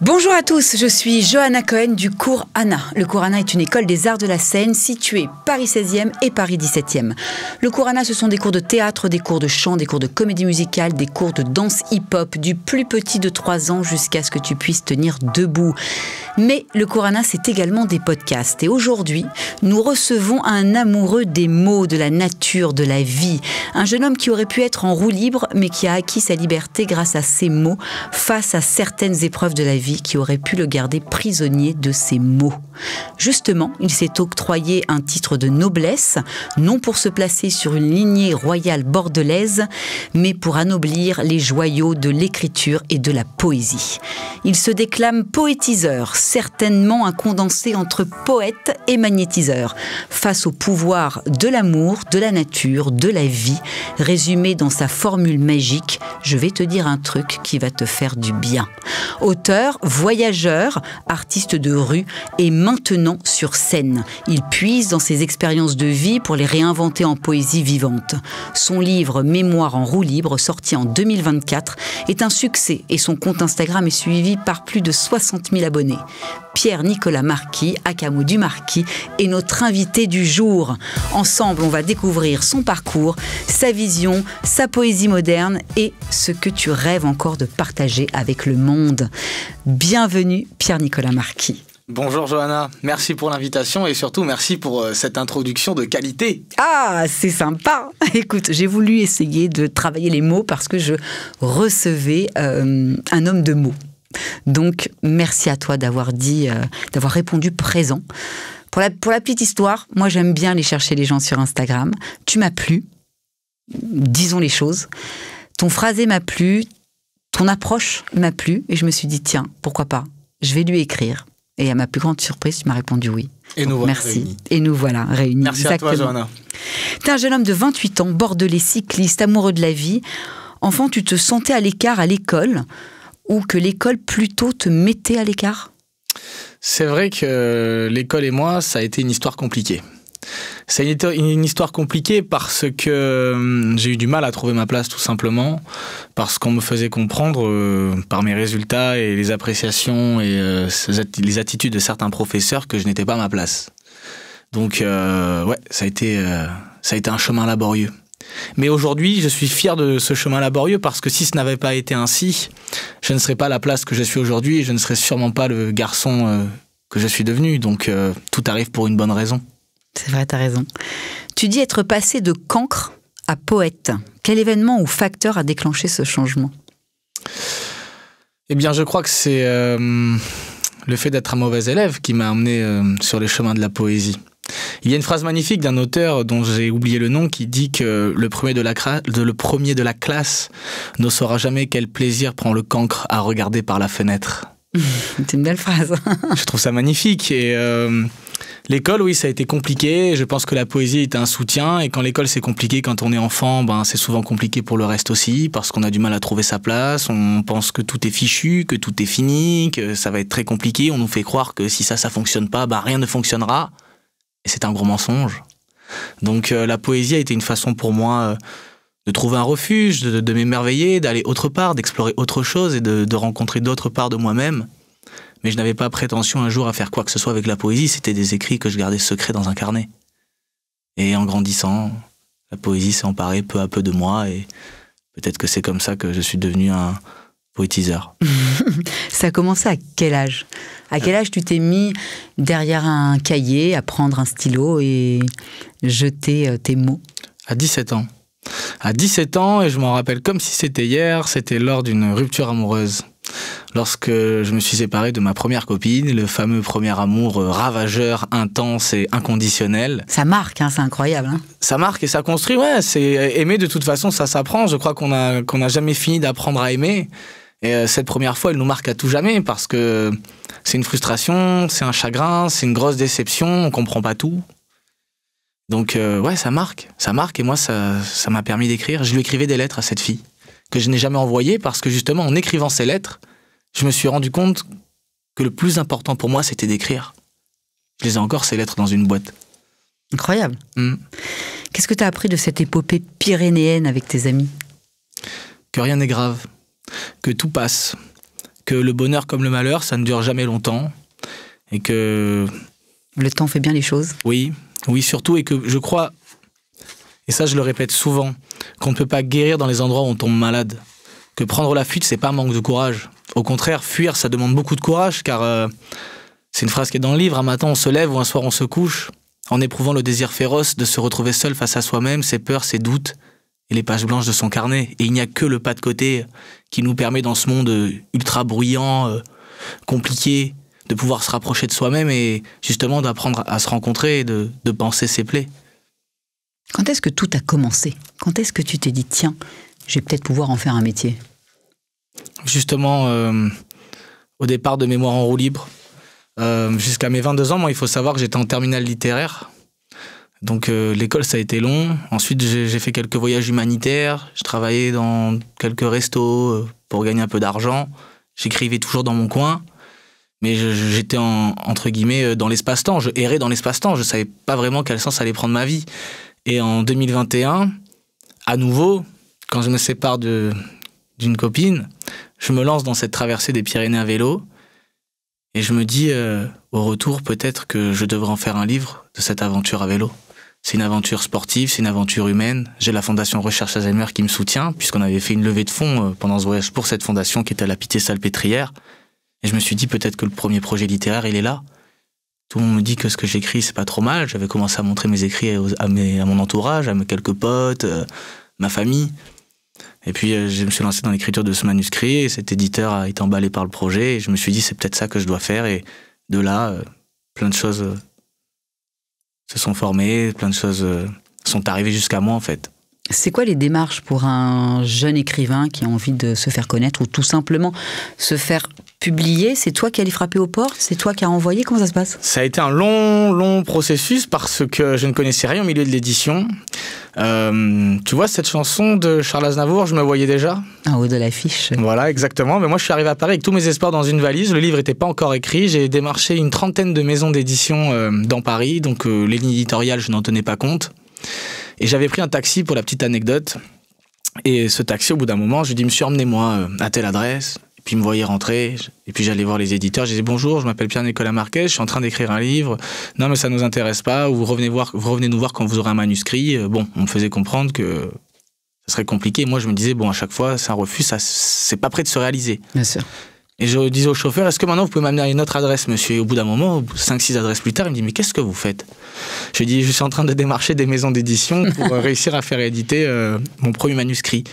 Bonjour à tous, je suis Johanna Cohen du cours Anna. Le cours Anna est une école des arts de la scène située Paris 16e et Paris 17e. Le cours Anna, ce sont des cours de théâtre, des cours de chant, des cours de comédie musicale, des cours de danse hip-hop, du plus petit de 3 ans jusqu'à ce que tu puisses tenir debout. Mais le cours Anna, c'est également des podcasts. Et aujourd'hui, nous recevons un amoureux des mots, de la nature, de la vie. Un jeune homme qui aurait pu être en roue libre, mais qui a acquis sa liberté grâce à ses mots face à certaines épreuves de la vie qui aurait pu le garder prisonnier de ses mots. Justement, il s'est octroyé un titre de noblesse, non pour se placer sur une lignée royale bordelaise, mais pour anoblir les joyaux de l'écriture et de la poésie. Il se déclame poétiseur, certainement un condensé entre poète et magnétiseur, face au pouvoir de l'amour, de la nature, de la vie, résumé dans sa formule magique « Je vais te dire un truc qui va te faire du bien ». Auteur, voyageur, artiste de rue et maintenant sur scène. Il puise dans ses expériences de vie pour les réinventer en poésie vivante. Son livre « Mémoires en roue libre », sorti en 2024, est un succès et son compte Instagram est suivi par plus de 60 000 abonnés. Pierre-Nicolas Marquis, Akamo du Marquis, est notre invité du jour. Ensemble, on va découvrir son parcours, sa vision, sa poésie moderne et ce que tu rêves encore de partager avec le monde. Bienvenue, Pierre-Nicolas Marquis. Bonjour Johanna, merci pour l'invitation et surtout merci pour cette introduction de qualité. Ah, c'est sympa. Écoute, j'ai voulu essayer de travailler les mots parce que je recevais un homme de mots. Donc, merci à toi d'avoir répondu présent. Pour la petite histoire, moi j'aime bien aller chercher les gens sur Instagram. Tu m'as plu, disons les choses. Ton phrasé m'a plu, ton approche m'a plu et je me suis dit tiens, pourquoi pas, je vais lui écrire. Et à ma plus grande surprise, tu m'as répondu oui. Et nous voilà merci. Réunis. Et nous voilà réunis. Merci exactement. À toi Johanna. T'es un jeune homme de 28 ans, bordelais, cycliste, amoureux de la vie. Enfant, tu te sentais à l'écart à l'école ou que l'école plutôt te mettait à l'écart? C'est vrai que l'école et moi, ça a été une histoire compliquée. C'est une histoire compliquée parce que j'ai eu du mal à trouver ma place tout simplement, parce qu'on me faisait comprendre par mes résultats et les appréciations et les attitudes de certains professeurs que je n'étais pas à ma place. Donc ouais, ça a été un chemin laborieux. Mais aujourd'hui, je suis fier de ce chemin laborieux parce que si ce n'avait pas été ainsi, je ne serais pas à la place que je suis aujourd'hui et je ne serais sûrement pas le garçon que je suis devenu. Donc tout arrive pour une bonne raison. C'est vrai, t'as raison. Tu dis être passé de cancre à poète. Quel événement ou facteur a déclenché ce changement? Eh bien, je crois que c'est le fait d'être un mauvais élève qui m'a amené sur les chemins de la poésie. Il y a une phrase magnifique d'un auteur dont j'ai oublié le nom qui dit que le premier de la classe ne saura jamais quel plaisir prend le cancre à regarder par la fenêtre. C'est une belle phrase. Je trouve ça magnifique et l'école, oui, ça a été compliqué. Je pense que la poésie est un soutien et quand l'école c'est compliqué, quand on est enfant, c'est souvent compliqué pour le reste aussi parce qu'on a du mal à trouver sa place. On pense que tout est fichu, que tout est fini, que ça va être très compliqué. On nous fait croire que si ça fonctionne pas, rien ne fonctionnera. Et c'est un gros mensonge. Donc la poésie a été une façon pour moi de trouver un refuge, de m'émerveiller, d'aller autre part, d'explorer autre chose et de rencontrer d'autres parts de moi-même. Mais je n'avais pas prétention un jour à faire quoi que ce soit avec la poésie, c'était des écrits que je gardais secrets dans un carnet. Et en grandissant, la poésie s'est emparée peu à peu de moi et peut-être que c'est comme ça que je suis devenu un poétiseur. Ça a commencé à quel âge? À quel âge tu t'es mis derrière un cahier à prendre un stylo et jeter tes mots? À 17 ans. À 17 ans, et je m'en rappelle comme si c'était hier, c'était lors d'une rupture amoureuse. Lorsque je me suis séparé de ma première copine, le fameux premier amour ravageur, intense et inconditionnel. Ça marque, c'est incroyable. Ça marque et ça construit, ouais. Aimer, de toute façon, ça s'apprend. Je crois qu'on n'a jamais fini d'apprendre à aimer. Et cette première fois, elle nous marque à tout jamais parce que c'est une frustration, c'est un chagrin, c'est une grosse déception, on comprend pas tout. Donc ouais, ça marque et moi ça m'a permis d'écrire. Je lui écrivais des lettres à cette fille que je n'ai jamais envoyées parce que justement en écrivant ces lettres, je me suis rendu compte que le plus important pour moi c'était d'écrire. Je les ai encore ces lettres dans une boîte. Incroyable. Qu'est-ce que tu as appris de cette épopée pyrénéenne avec tes amis? Que rien n'est grave, que tout passe, que le bonheur comme le malheur, ça ne dure jamais longtemps. Et que... Le temps fait bien les choses. Oui, surtout, et que je crois, et ça je le répète souvent, qu'on ne peut pas guérir dans les endroits où on tombe malade. Que prendre la fuite, c'est pas un manque de courage. Au contraire, fuir, ça demande beaucoup de courage, car c'est une phrase qui est dans le livre, un matin on se lève ou un soir on se couche, en éprouvant le désir féroce de se retrouver seul face à soi-même, ses peurs, ses doutes, et les pages blanches de son carnet. Et il n'y a que le pas de côté qui nous permet dans ce monde ultra bruyant, compliqué, de pouvoir se rapprocher de soi-même et justement d'apprendre à se rencontrer et de penser ses plaies. Quand est-ce que tout a commencé? Quand est-ce que tu t'es dit, tiens, je vais peut-être pouvoir en faire un métier? Justement, au départ de Mémoires en roue libre, jusqu'à mes 22 ans, moi, il faut savoir que j'étais en terminale littéraire. Donc l'école, ça a été long. Ensuite, j'ai fait quelques voyages humanitaires. Je travaillais dans quelques restos pour gagner un peu d'argent. J'écrivais toujours dans mon coin. Mais j'étais entre guillemets dans l'espace-temps. Je errais dans l'espace-temps. Je ne savais pas vraiment quel sens allait prendre ma vie. Et en 2021, à nouveau, quand je me sépare d'une copine, je me lance dans cette traversée des Pyrénées à vélo. Et je me dis, au retour, peut-être que je devrais en faire un livre de cette aventure à vélo. C'est une aventure sportive, c'est une aventure humaine. J'ai la Fondation Recherche Alzheimer qui me soutient, puisqu'on avait fait une levée de fonds pendant ce voyage pour cette fondation qui était à la Pitié-Salpêtrière. Et je me suis dit, peut-être que le premier projet littéraire, il est là. Tout le monde me dit que ce que j'écris, c'est pas trop mal. J'avais commencé à montrer mes écrits à mon entourage, à mes quelques potes, ma famille. Et puis, je me suis lancé dans l'écriture de ce manuscrit. Et cet éditeur a été emballé par le projet. Et je me suis dit, c'est peut-être ça que je dois faire. Et de là, plein de choses se sont formées. Plein de choses sont arrivées jusqu'à moi, en fait. C'est quoi les démarches pour un jeune écrivain qui a envie de se faire connaître ou tout simplement se faire publier? C'est toi qui allais frapper aux portes? C'est toi qui as envoyé? Comment ça se passe? Ça a été un long processus parce que je ne connaissais rien au milieu de l'édition. Tu vois, cette chanson de Charles Aznavour, je me voyais déjà. En haut de l'affiche. Voilà, exactement. Mais moi, je suis arrivé à Paris avec tous mes espoirs dans une valise. Le livre n'était pas encore écrit. J'ai démarché une trentaine de maisons d'édition dans Paris. Donc, les lignes éditoriales, je n'en tenais pas compte. Et j'avais pris un taxi pour la petite anecdote. Et ce taxi, au bout d'un moment, je lui ai dit, monsieur, emmenez-moi à telle adresse. Et puis, il me voyait rentrer. Et puis, j'allais voir les éditeurs. Je disais, bonjour, je m'appelle Pierre-Nicolas Marquez. Je suis en train d'écrire un livre. Non, mais ça ne nous intéresse pas. Ou vous revenez nous voir quand vous aurez un manuscrit. Bon, on me faisait comprendre que ça serait compliqué. Moi, je me disais, bon, à chaque fois, c'est un refus. Ça, c'est pas prêt de se réaliser. Bien sûr. Et je disais au chauffeur, est-ce que maintenant vous pouvez m'amener à une autre adresse, monsieur? Et au bout d'un moment, 5-6 adresses plus tard, il me dit, mais qu'est-ce que vous faites? Je lui dis, je suis en train de démarcher des maisons d'édition pour réussir à faire éditer mon premier manuscrit.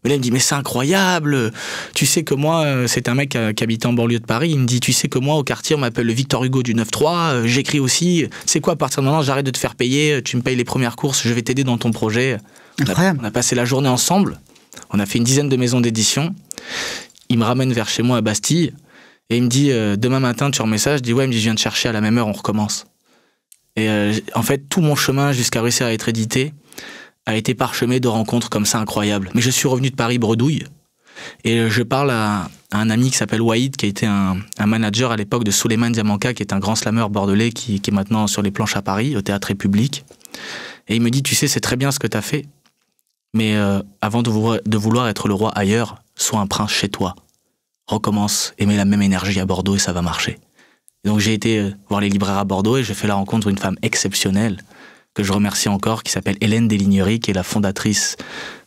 Mais là, il me dit, mais c'est incroyable! Tu sais que moi, c'est un mec qui habitait en banlieue de Paris, il me dit, tu sais que moi, au quartier, on m'appelle le Victor Hugo du 9-3, j'écris aussi. C'est quoi, à partir de maintenant, j'arrête de te faire payer, tu me payes les premières courses, je vais t'aider dans ton projet. Incroyable. On a passé la journée ensemble, on a fait une dizaine de maisons d'édition. Il me ramène vers chez moi à Bastille et il me dit demain matin tu remets ça. Je dis ouais, il me dit je viens te chercher à la même heure, on recommence. Et en fait tout mon chemin jusqu'à réussir à être édité a été parsemé de rencontres comme ça incroyables. Mais je suis revenu de Paris bredouille et je parle à un ami qui s'appelle Waïd, qui a été un manager à l'époque de Souleymane Diamanka, qui est un grand slameur bordelais qui est maintenant sur les planches à Paris au Théâtre République. Et il me dit tu sais c'est très bien ce que t'as fait, mais avant de vouloir être le roi ailleurs, sois un prince chez toi. Recommence, et mets la même énergie à Bordeaux et ça va marcher. Et donc j'ai été voir les libraires à Bordeaux et j'ai fait la rencontre d'une femme exceptionnelle que je remercie encore, qui s'appelle Hélène Desligneries, qui est la fondatrice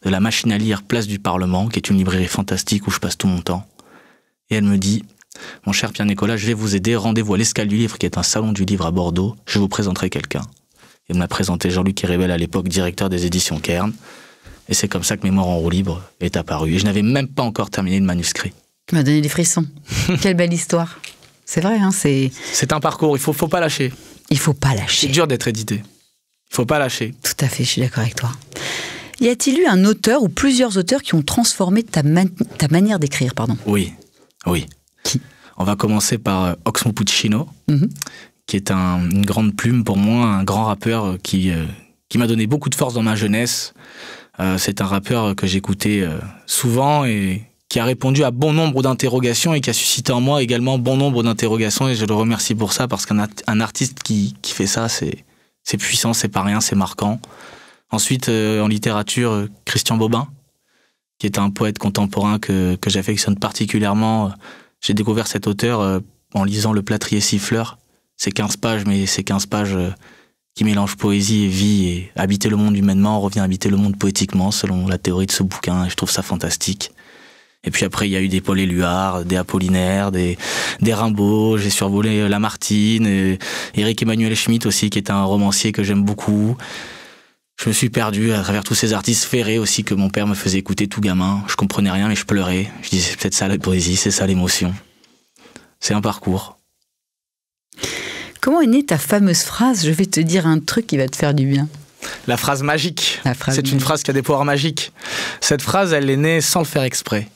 de la Machine à lire Place du Parlement, qui est une librairie fantastique où je passe tout mon temps. Et elle me dit, mon cher Pierre-Nicolas, je vais vous aider, rendez-vous à l'Escale du Livre, qui est un salon du livre à Bordeaux, je vous présenterai quelqu'un. Elle me l'a présenté Jean-Luc Hérébel, à l'époque directeur des éditions Kern. Et c'est comme ça que Mémoires en roue libre est apparu. Et je n'avais même pas encore terminé le manuscrit. Tu m'as donné des frissons. Quelle belle histoire. C'est vrai, hein, c'est un parcours, il faut pas lâcher. Il faut pas lâcher. C'est dur d'être édité. Il faut pas lâcher. Tout à fait, je suis d'accord avec toi. Y a-t-il eu un auteur ou plusieurs auteurs qui ont transformé ta manière d'écrire, pardon? Oui. Qui? On va commencer par Oxmo Puccino, qui est une grande plume pour moi, un grand rappeur qui m'a donné beaucoup de force dans ma jeunesse. C'est un rappeur que j'écoutais souvent et qui a répondu à bon nombre d'interrogations et qui a suscité en moi également bon nombre d'interrogations, et je le remercie pour ça, parce qu'un artiste qui fait ça, c'est puissant, c'est pas rien, c'est marquant. Ensuite, en littérature, Christian Bobin, qui est un poète contemporain que j'affectionne particulièrement. J'ai découvert cet auteur en lisant Le Plâtrier Siffleur. C'est 15 pages, mais c'est 15 pages qui mélangent poésie et vie, et habiter le monde humainement revient habiter le monde poétiquement, selon la théorie de ce bouquin, et je trouve ça fantastique. Et puis après, il y a eu des Paul Éluard, des Apollinaire, des Rimbaud, j'ai survolé Lamartine, et Éric Emmanuel Schmitt aussi, qui est un romancier que j'aime beaucoup. Je me suis perdu à travers tous ces artistes. Ferré aussi, que mon père me faisait écouter tout gamin. Je comprenais rien, mais je pleurais. Je disais, c'est peut-être ça la poésie, c'est ça l'émotion. C'est un parcours. Comment est née ta fameuse phrase « Je vais te dire un truc qui va te faire du bien » ? La phrase magique. C'est une phrase qui a des pouvoirs magiques. Cette phrase, elle est née sans le faire exprès.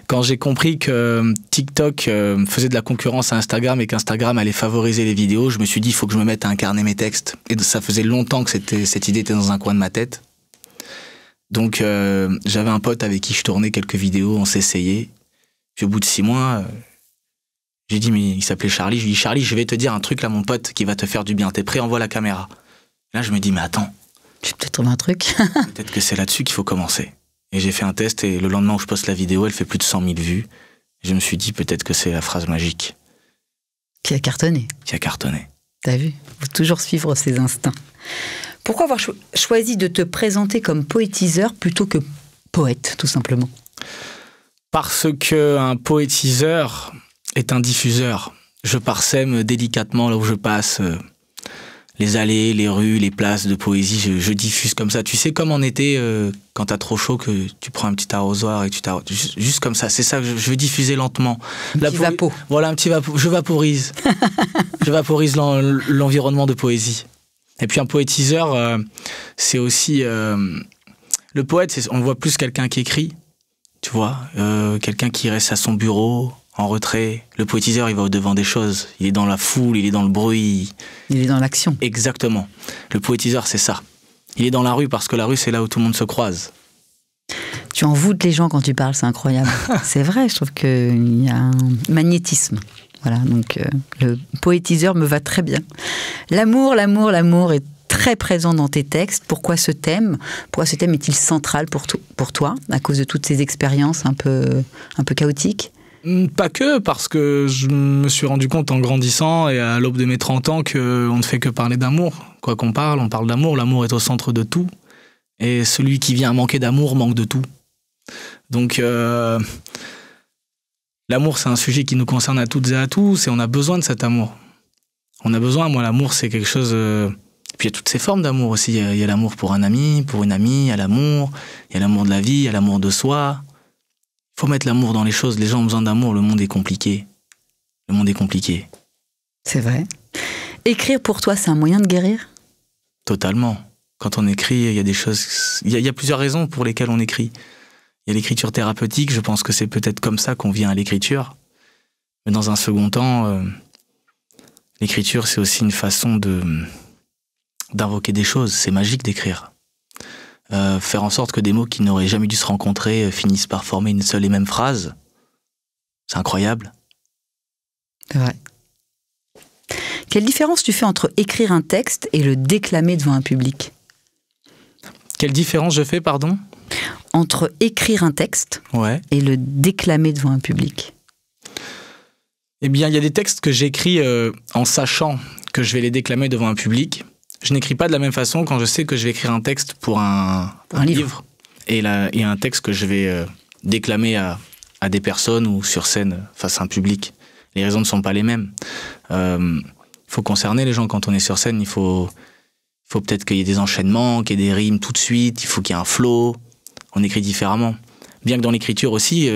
Quand j'ai compris que TikTok faisait de la concurrence à Instagram et qu'Instagram allait favoriser les vidéos, je me suis dit, il faut que je me mette à incarner mes textes. Et ça faisait longtemps que cette idée était dans un coin de ma tête. Donc j'avais un pote avec qui je tournais quelques vidéos, on s'essayait. Puis au bout de 6 mois, j'ai dit, mais il s'appelait Charlie, je lui ai dit, Charlie, je vais te dire un truc là, mon pote, qui va te faire du bien. T'es prêt? Envoie la caméra. Là, je me dis, mais attends. J'ai peut-être trouvé un truc. Peut-être que c'est là-dessus qu'il faut commencer. Et j'ai fait un test, et le lendemain où je poste la vidéo, elle fait plus de 100 000 vues. Et je me suis dit, peut-être que c'est la phrase magique. Qui a cartonné. Qui a cartonné. T'as vu? Faut toujours suivre ses instincts. Pourquoi avoir choisi de te présenter comme poétiseur plutôt que poète, tout simplement? Parce qu'un poétiseur est un diffuseur. Je parsème délicatement là où je passe les allées, les rues, les places de poésie. Je diffuse comme ça. Tu sais, comme en été, quand t'as trop chaud, que tu prends un petit arrosoir et tu t'arroses. Juste comme ça. C'est ça que je veux diffuser lentement. Un petit vapo. Voilà, un petit vapo. Je vaporise. Je vaporise l'environnement de poésie. Et puis un poétiseur, c'est aussi... le poète, on voit plus quelqu'un qui écrit, tu vois, quelqu'un qui reste à son bureau, en retrait. Le poétiseur, il va au-devant des choses. Il est dans la foule, il est dans le bruit. Il est dans l'action. Exactement. Le poétiseur, c'est ça. Il est dans la rue, parce que la rue, c'est là où tout le monde se croise. Tu envoûtes les gens quand tu parles, c'est incroyable. C'est vrai, je trouve qu'il y a un magnétisme. Voilà, donc le poétiseur me va très bien. L'amour est très présent dans tes textes. Pourquoi ce thème est-il central pour toi, à cause de toutes ces expériences un peu chaotiques? Pas que, parce que je me suis rendu compte en grandissant et à l'aube de mes 30 ans qu'on ne fait que parler d'amour. Quoi qu'on parle, on parle d'amour. L'amour est au centre de tout. Et celui qui vient à manquer d'amour manque de tout. Donc, l'amour, c'est un sujet qui nous concerne à toutes et à tous, et on a besoin de cet amour. On a besoin, moi, l'amour, c'est quelque chose... Puis il y a toutes ces formes d'amour aussi. Il y a l'amour pour un ami, pour une amie, il y a l'amour de la vie, il y a l'amour de soi. Il faut mettre l'amour dans les choses. Les gens ont besoin d'amour, le monde est compliqué. Le monde est compliqué. C'est vrai. Écrire pour toi, c'est un moyen de guérir? Totalement. Quand on écrit, il y a des choses... Il y a plusieurs raisons pour lesquelles on écrit. Il y a l'écriture thérapeutique, je pense que c'est peut-être comme ça qu'on vient à l'écriture. Mais dans un second temps, l'écriture, c'est aussi une façon d'invoquer des choses. C'est magique d'écrire. Faire en sorte que des mots qui n'auraient jamais dû se rencontrer finissent par former une seule et même phrase. C'est incroyable. C'est vrai. Quelle différence tu fais entre écrire un texte et le déclamer devant un public? Quelle différence je fais, pardon? Entre écrire un texte et le déclamer devant un public. Eh bien, il y a des textes que j'écris en sachant que je vais les déclamer devant un public. Je n'écris pas de la même façon quand je sais que je vais écrire un texte pour un livre. Et un texte que je vais déclamer à des personnes ou sur scène face à un public. Les raisons ne sont pas les mêmes. Il faut concerner les gens quand on est sur scène. Il faut peut-être qu'il y ait des enchaînements, qu'il y ait des rimes tout de suite. Il faut qu'il y ait un flow. On écrit différemment. Bien que dans l'écriture aussi,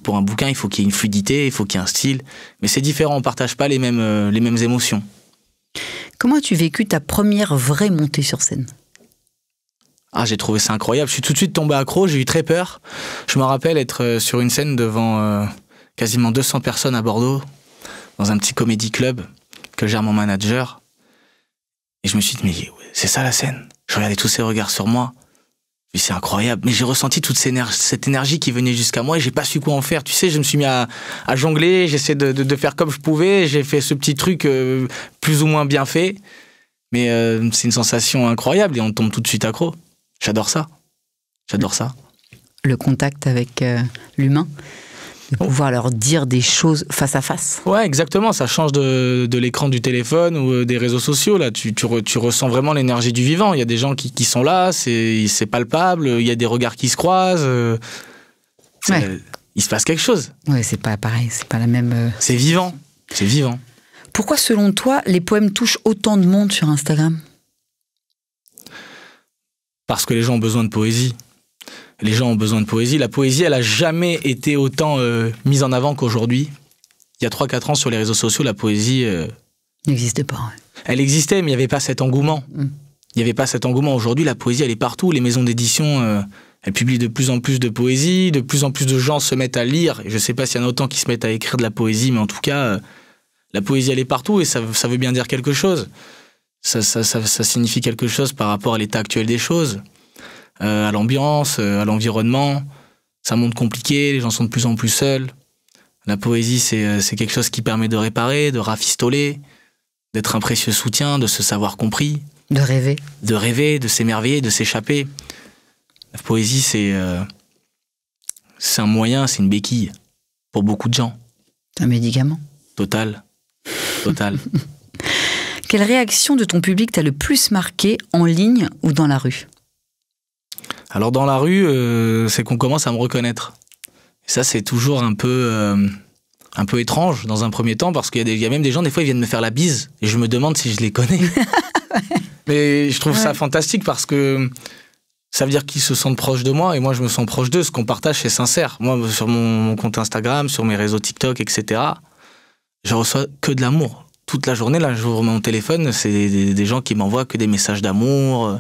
pour un bouquin, il faut qu'il y ait une fluidité, il faut qu'il y ait un style. Mais c'est différent, on ne partage pas les mêmes émotions. Comment as-tu vécu ta première vraie montée sur scène? Ah, j'ai trouvé ça incroyable. Je suis tout de suite tombé accro, j'ai eu très peur. Je me rappelle être sur une scène devant quasiment 200 personnes à Bordeaux, dans un petit comédie club que gère mon manager. Et je me suis dit, mais c'est ça la scène. Je regardais tous ces regards sur moi. C'est incroyable, mais j'ai ressenti toute cette énergie qui venait jusqu'à moi et j'ai pas su quoi en faire. Tu sais, je me suis mis à jongler, j'essaie de faire comme je pouvais, j'ai fait ce petit truc plus ou moins bien fait, mais c'est une sensation incroyable et on tombe tout de suite accro. J'adore ça. J'adore ça. Le contact avec l'humain, de pouvoir leur dire des choses face à face. Ouais, exactement. Ça change de l'écran du téléphone ou des réseaux sociaux. Là, tu ressens vraiment l'énergie du vivant. Il y a des gens qui sont là, c'est palpable. Il y a des regards qui se croisent. Ouais. Il se passe quelque chose. Ouais, c'est pas pareil, c'est pas la même. C'est vivant. C'est vivant. Pourquoi, selon toi, les poèmes touchent autant de monde sur Instagram? Parce que les gens ont besoin de poésie. Les gens ont besoin de poésie. La poésie, elle a jamais été autant mise en avant qu'aujourd'hui. Il y a 3-4 ans, sur les réseaux sociaux, la poésie... n'existait pas. Ouais. Elle existait, mais il n'y avait pas cet engouement. Il n'y avait pas cet engouement. Aujourd'hui, la poésie, elle est partout. Les maisons d'édition, elles publient de plus en plus de poésie. De plus en plus de gens se mettent à lire. Et je ne sais pas s'il y en a autant qui se mettent à écrire de la poésie, mais en tout cas, la poésie, elle est partout et ça veut bien dire quelque chose. Ça signifie quelque chose par rapport à l'état actuel des choses. À l'ambiance, à l'environnement. C'est un monde compliqué, les gens sont de plus en plus seuls. La poésie, c'est quelque chose qui permet de réparer, de rafistoler, d'être un précieux soutien, de se savoir compris. De rêver. De rêver, de s'émerveiller, de s'échapper. La poésie, c'est un moyen, c'est une béquille pour beaucoup de gens. Un médicament. Total. Quelle réaction de ton public t'a le plus marqué en ligne ou dans la rue? Alors dans la rue, c'est qu'on commence à me reconnaître. Et ça, c'est toujours un peu étrange dans un premier temps, parce qu'il y a même des gens, des fois, ils viennent me faire la bise et je me demande si je les connais. Mais je trouve ça fantastique parce que ça veut dire qu'ils se sentent proches de moi et moi, je me sens proche d'eux. Ce qu'on partage, c'est sincère. Moi, sur mon compte Instagram, sur mes réseaux TikTok, etc., je reçois que de l'amour. Toute la journée, là, j'ouvre mon téléphone, c'est des gens qui m'envoient que des messages d'amour.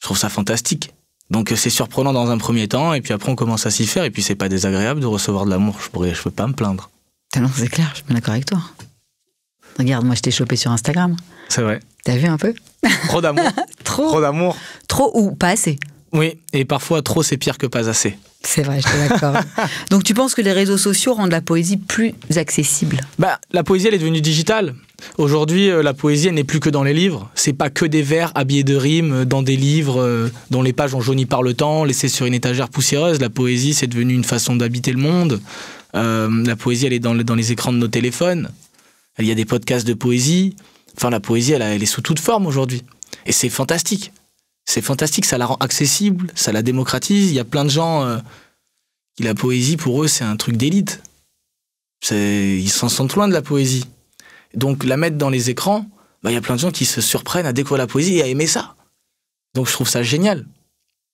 Je trouve ça fantastique. Donc c'est surprenant dans un premier temps, et puis après on commence à s'y faire, et puis c'est pas désagréable de recevoir de l'amour, je peux pas me plaindre. Non, c'est clair, je suis bien d'accord avec toi. Regarde, moi je t'ai chopé sur Instagram. C'est vrai. T'as vu un peu? Trop d'amour. Trop d'amour. Trop ou pas assez? Oui, et parfois trop c'est pire que pas assez. C'est vrai, je suis d'accord. Donc tu penses que les réseaux sociaux rendent la poésie plus accessible? La poésie, elle est devenue digitale. Aujourd'hui, la poésie, elle n'est plus que dans les livres. C'est pas que des vers habillés de rimes dans des livres dont les pages ont jauni par le temps, laissés sur une étagère poussiéreuse. La poésie, c'est devenu une façon d'habiter le monde. La poésie, elle est dans les écrans de nos téléphones. Il y a des podcasts de poésie. Enfin, la poésie, elle est sous toute forme aujourd'hui. Et c'est fantastique. C'est fantastique, ça la rend accessible, ça la démocratise. Il y a plein de gens qui, la poésie, pour eux, c'est un truc d'élite. Ils s'en sentent loin de la poésie. Donc, la mettre dans les écrans, il y a plein de gens qui se surprennent à découvrir la poésie et à aimer ça. Donc, je trouve ça génial.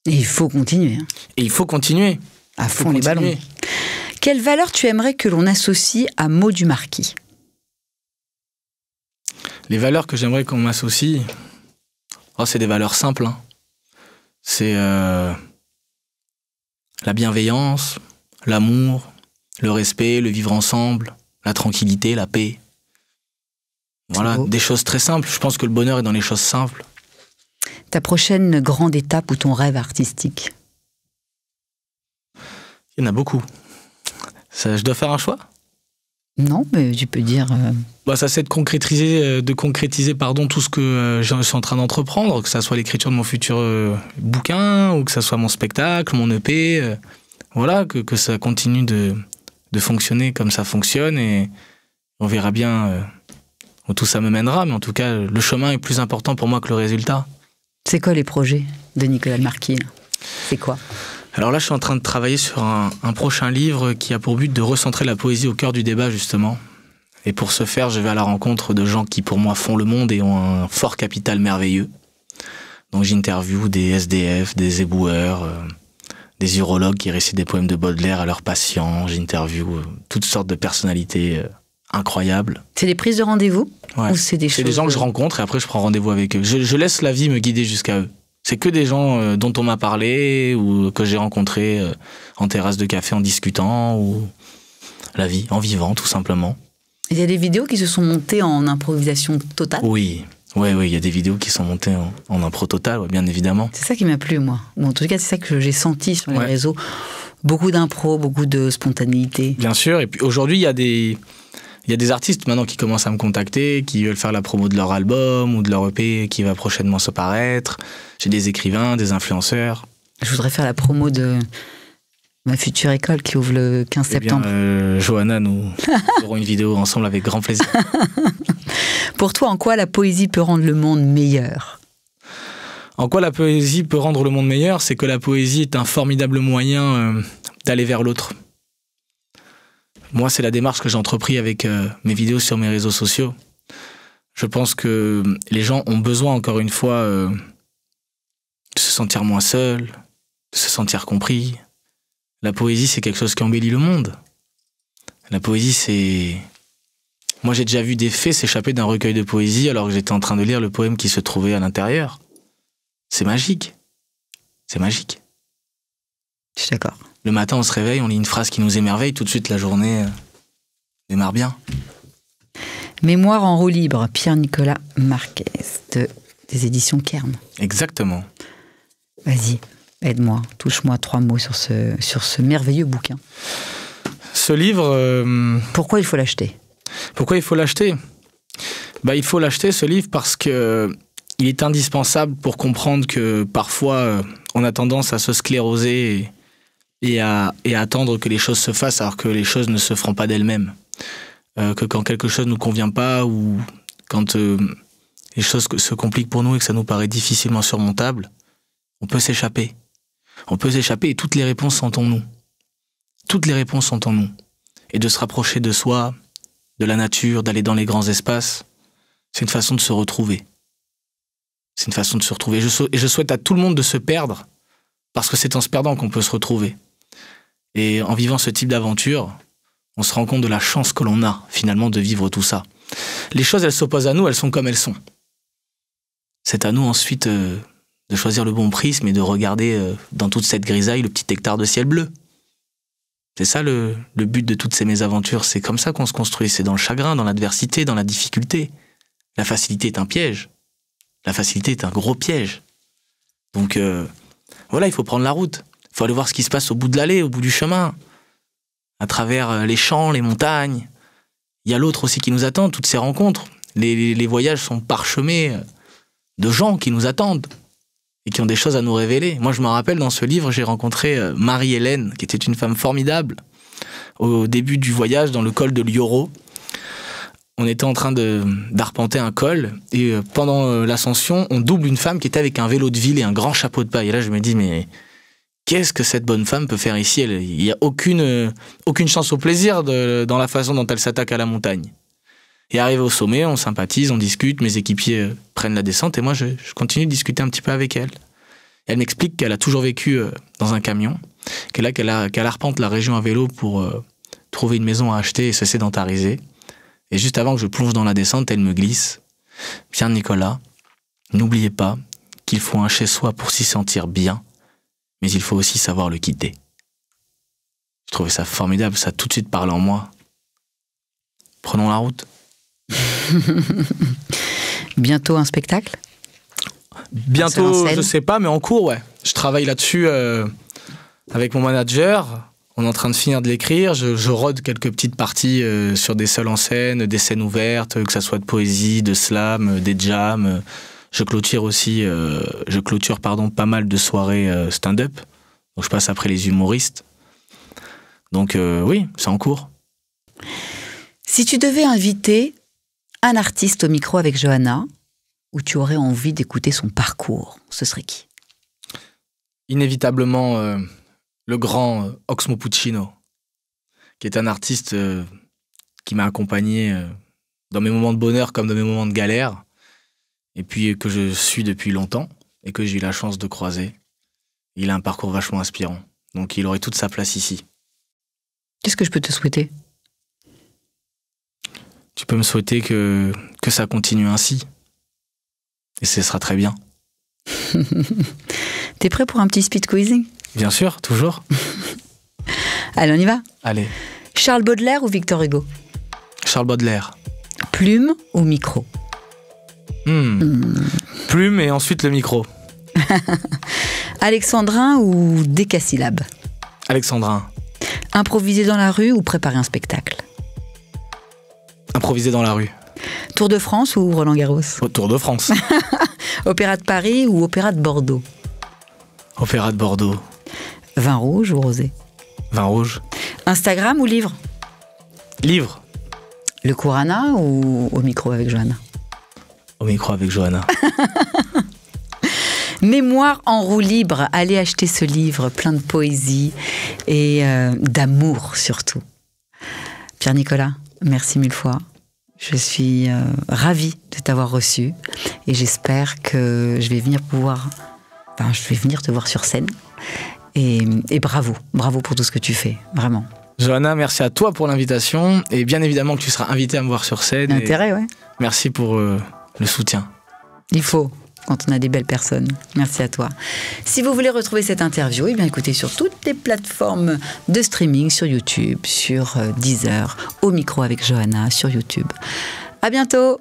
Et il faut continuer. Hein. Et il faut continuer. À fond les ballons. Quelle valeur tu aimerais que l'on associe à Maud du Marquis? Les valeurs que j'aimerais qu'on m'associe, c'est des valeurs simples. Hein. C'est la bienveillance, l'amour, le respect, le vivre ensemble, la tranquillité, la paix. Voilà, des choses très simples. Je pense que le bonheur est dans les choses simples. Ta prochaine grande étape ou ton rêve artistique? Il y en a beaucoup. Je dois faire un choix? Non, mais tu peux dire... Ça c'est de concrétiser tout ce que je suis en train d'entreprendre, que ça soit l'écriture de mon futur bouquin, ou que ça soit mon spectacle, mon EP. Voilà, que ça continue de fonctionner comme ça fonctionne, et on verra bien où tout ça me mènera, mais en tout cas, le chemin est plus important pour moi que le résultat. C'est quoi les projets de Nicolas Le Marquis? C'est quoi? Alors là, je suis en train de travailler sur un prochain livre qui a pour but de recentrer la poésie au cœur du débat, justement. Et pour ce faire, je vais à la rencontre de gens qui, pour moi, font le monde et ont un fort capital merveilleux. Donc j'interviewe des SDF, des éboueurs, des urologues qui récitent des poèmes de Baudelaire à leurs patients. J'interviewe toutes sortes de personnalités incroyables. C'est des prises de rendez-vous? Ouais. Ou c'est des gens que je rencontre et après je prends rendez-vous avec eux. Je laisse la vie me guider jusqu'à eux. C'est que des gens dont on m'a parlé ou que j'ai rencontrés en terrasse de café en discutant, ou la vie, en vivant tout simplement. Il y a des vidéos qui se sont montées en improvisation totale? Oui, il y a des vidéos qui sont montées en impro totale, bien évidemment. C'est ça qui m'a plu, moi. Ou en tout cas, c'est ça que j'ai senti sur les réseaux. Beaucoup d'impro, beaucoup de spontanéité. Bien sûr, et puis aujourd'hui, il y a des artistes maintenant qui commencent à me contacter, qui veulent faire la promo de leur album ou de leur EP qui va prochainement se paraître. J'ai des écrivains, des influenceurs. Je voudrais faire la promo de Ma future école qui ouvre le 15 septembre. Johanna, nous aurons une vidéo ensemble avec grand plaisir. Pour toi, en quoi la poésie peut rendre le monde meilleur ? En quoi la poésie peut rendre le monde meilleur ? C'est que la poésie est un formidable moyen d'aller vers l'autre. Moi, c'est la démarche que j'ai entreprise avec mes vidéos sur mes réseaux sociaux. Je pense que les gens ont besoin, encore une fois, de se sentir moins seuls, de se sentir compris. La poésie, c'est quelque chose qui embellit le monde. La poésie, c'est... Moi, j'ai déjà vu des fées s'échapper d'un recueil de poésie alors que j'étais en train de lire le poème qui se trouvait à l'intérieur. C'est magique. C'est magique. Je suis d'accord. Le matin, on se réveille, on lit une phrase qui nous émerveille, tout de suite, la journée démarre bien. Mémoire en roue libre, Pierre-Nicolas Marquez, des éditions Kern. Exactement. Vas-y, aide-moi, touche-moi 3 mots sur ce merveilleux bouquin. Ce livre... Pourquoi il faut l'acheter ? Pourquoi il faut l'acheter ? Il faut l'acheter, ce livre, parce que il est indispensable pour comprendre que parfois, on a tendance à se scléroser et à attendre que les choses se fassent alors que les choses ne se feront pas d'elles-mêmes. Que quand quelque chose ne nous convient pas ou quand les choses se compliquent pour nous et que ça nous paraît difficilement surmontable, on peut s'échapper. On peut s'échapper et toutes les réponses sont en nous. Toutes les réponses sont en nous. Et de se rapprocher de soi, de la nature, d'aller dans les grands espaces, c'est une façon de se retrouver. C'est une façon de se retrouver. Et je souhaite à tout le monde de se perdre, parce que c'est en se perdant qu'on peut se retrouver. Et en vivant ce type d'aventure, on se rend compte de la chance que l'on a, finalement, de vivre tout ça. Les choses, elles s'opposent à nous, elles sont comme elles sont. C'est à nous, ensuite, de choisir le bon prisme et de regarder dans toute cette grisaille le petit hectare de ciel bleu. C'est ça le but de toutes ces mésaventures. C'est comme ça qu'on se construit. C'est dans le chagrin, dans l'adversité, dans la difficulté. La facilité est un piège. La facilité est un gros piège. Donc, voilà, il faut prendre la route. Il faut aller voir ce qui se passe au bout de l'allée, au bout du chemin. À travers les champs, les montagnes. Il y a l'autre aussi qui nous attend, toutes ces rencontres. Les voyages sont parsemés de gens qui nous attendent et qui ont des choses à nous révéler. Moi, je me rappelle, dans ce livre, j'ai rencontré Marie-Hélène, qui était une femme formidable, au début du voyage dans le col de Lioro. On était en train d'arpenter un col, et pendant l'ascension, on double une femme qui était avec un vélo de ville et un grand chapeau de paille. Et là, je me dis, mais qu'est-ce que cette bonne femme peut faire ici ? Il n'y a aucune chance au plaisir dans la façon dont elle s'attaque à la montagne. Et arrivé au sommet, on sympathise, on discute, mes équipiers prennent la descente et moi je continue de discuter un petit peu avec elle. Elle m'explique qu'elle a toujours vécu dans un camion, qu'elle arpente la région à vélo pour trouver une maison à acheter et se sédentariser. Et juste avant que je plonge dans la descente, elle me glisse « Pierre-Nicolas, n'oubliez pas qu'il faut un chez-soi pour s'y sentir bien, mais il faut aussi savoir le quitter. » Je trouvais ça formidable, ça a tout de suite parlé en moi. Prenons la route. Bientôt un spectacle ? Bientôt, je sais pas, mais en cours, ouais. Je travaille là-dessus avec mon manager. On est en train de finir de l'écrire. Je rôde quelques petites parties sur des seuls en scène, des scènes ouvertes, que ça soit de poésie, de slam, des jams. Je clôture aussi, pas mal de soirées stand-up. Donc je passe après les humoristes. Donc oui, c'est en cours. Si tu devais inviter un artiste au micro avec Johanna, où tu aurais envie d'écouter son parcours, ce serait qui ? Inévitablement, le grand Oxmo Puccino, qui est un artiste qui m'a accompagné dans mes moments de bonheur comme dans mes moments de galère, et puis que je suis depuis longtemps, et que j'ai eu la chance de croiser. Il a un parcours vachement inspirant, donc il aurait toute sa place ici. Qu'est-ce que je peux te souhaiter ? Tu peux me souhaiter que ça continue ainsi. Et ce sera très bien. T'es prêt pour un petit speed quizzing ? Bien sûr, toujours. Allez, on y va ? Allez. Charles Baudelaire ou Victor Hugo ? Charles Baudelaire. Plume ou micro ? Plume et ensuite le micro. Alexandrin ou décasyllabe ? Alexandrin. Improviser dans la rue ou préparer un spectacle ? Improviser dans la rue. Tour de France ou Roland Garros ? Tour de France. Opéra de Paris ou opéra de Bordeaux ? Opéra de Bordeaux. Vin rouge ou rosé ? Vin rouge. Instagram ou livre? Livre. Le cours Anna ou au micro avec Johanna? Au micro avec Johanna. Mémoire en roue libre. Allez acheter ce livre plein de poésie et d'amour surtout. Pierre-Nicolas, merci mille fois. Je suis ravie de t'avoir reçu et j'espère que je vais venir te voir sur scène. Et bravo pour tout ce que tu fais, vraiment. Johanna, merci à toi pour l'invitation et bien évidemment que tu seras invitée à me voir sur scène. Intérêt, ouais. Merci pour le soutien. Il faut, quand on a des belles personnes. Merci à toi. Si vous voulez retrouver cette interview, eh bien écoutez sur toutes les plateformes de streaming, sur YouTube, sur Deezer, au micro avec Johanna, sur YouTube. À bientôt.